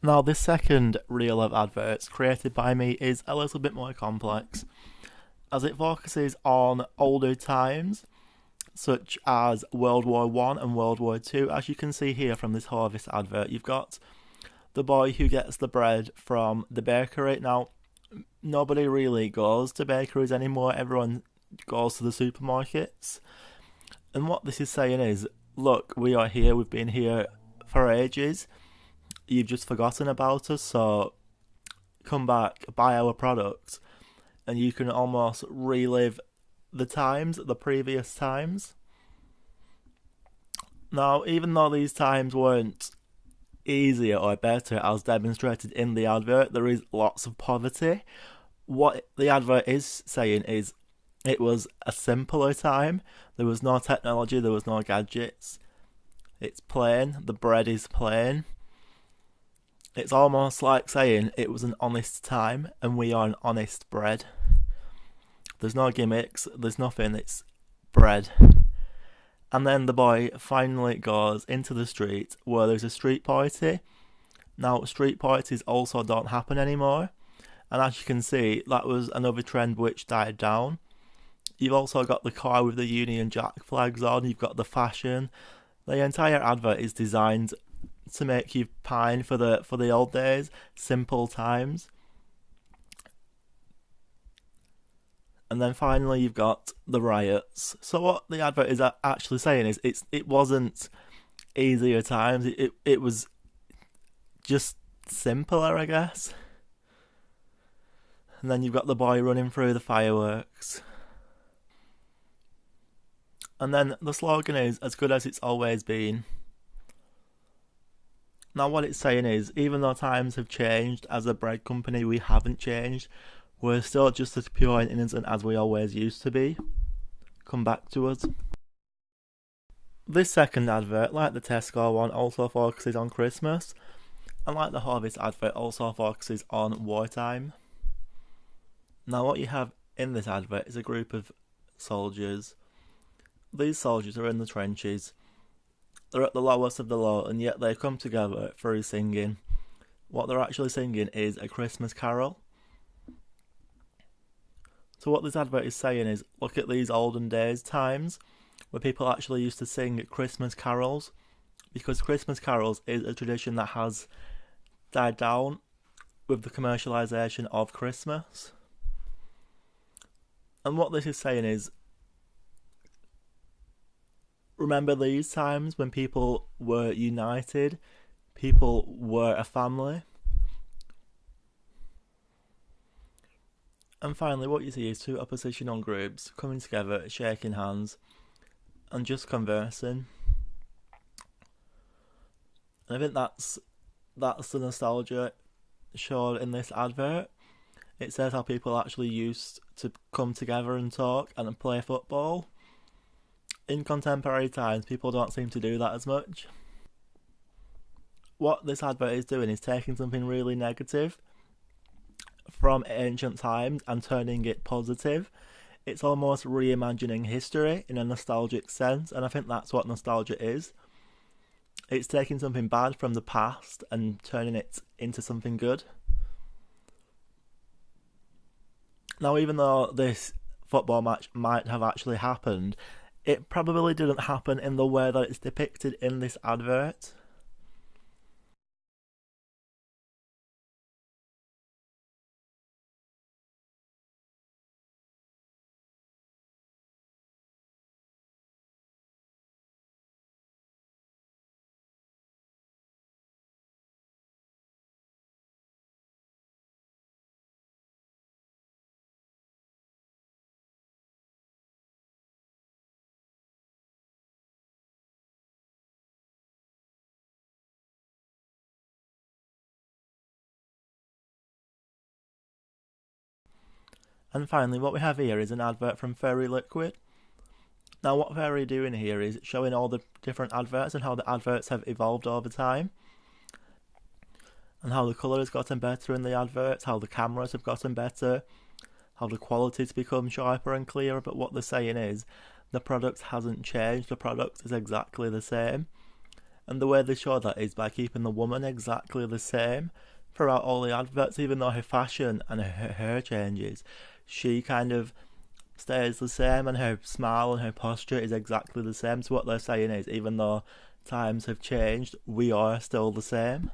Now, this second reel of adverts created by me is a little bit more complex, as it focuses on older times, such as World War One and World War Two. As you can see here from this Harvest advert, you've got the boy who gets the bread from the bakery. Now, nobody really goes to bakeries anymore, everyone goes to the supermarkets. And what this is saying is, look, we are here, we've been here for ages, you've just forgotten about us, so come back, buy our products, and you can almost relive the times, the previous times. Now, even though these times weren't easier or better as demonstrated in the advert, there is lots of poverty. What the advert is saying is it was a simpler time. There was no technology, there was no gadgets. It's plain, the bread is plain. It's almost like saying it was an honest time and we are an honest bread. There's no gimmicks, there's nothing, it's bread. And then the boy finally goes into the street where there's a street party. Now, street parties also don't happen anymore. And as you can see, that was another trend which died down. You've also got the car with the Union Jack flags on, you've got the fashion. The entire advert is designed to make you pine for the old days, simple times. And then finally you've got the riots. So what the advert is actually saying is it wasn't easier times, it was just simpler, I guess. And then you've got the boy running through the fireworks. And then the slogan is, as good as it's always been. Now what it's saying is, even though times have changed, as a bread company we haven't changed. We're still just as pure and innocent as we always used to be. Come back to us. This second advert, like the Tesco one, also focuses on Christmas. And like the Harvest advert, also focuses on wartime. Now what you have in this advert is a group of soldiers. These soldiers are in the trenches. They're at the lowest of the low, and yet they come together through singing. What they're actually singing is a Christmas carol. So what this advert is saying is, look at these olden days times where people actually used to sing Christmas carols, because Christmas carols is a tradition that has died down with the commercialisation of Christmas. And what this is saying is, remember these times when people were united, people were a family. And finally, what you see is two oppositional groups coming together, shaking hands, and just conversing. And I think that's the nostalgia shown in this advert. It says how people actually used to come together and talk and play football. In contemporary times, people don't seem to do that as much. What this advert is doing is taking something really negative from ancient times and turning it positive. It's almost reimagining history in a nostalgic sense, and I think that's what nostalgia is. It's taking something bad from the past and turning it into something good. Now, even though this football match might have actually happened, it probably didn't happen in the way that it's depicted in this advert. And finally, what we have here is an advert from Fairy Liquid. Now, what Fairy are doing here is showing all the different adverts and how the adverts have evolved over time, and how the colour has gotten better in the adverts, how the cameras have gotten better, how the quality's become sharper and clearer. But what they're saying is the product hasn't changed, the product is exactly the same. And the way they show that is by keeping the woman exactly the same throughout all the adverts, even though her fashion and her hair changes. She kind of stays the same, and her smile and her posture is exactly the same. So what they're saying is, even though times have changed, we are still the same.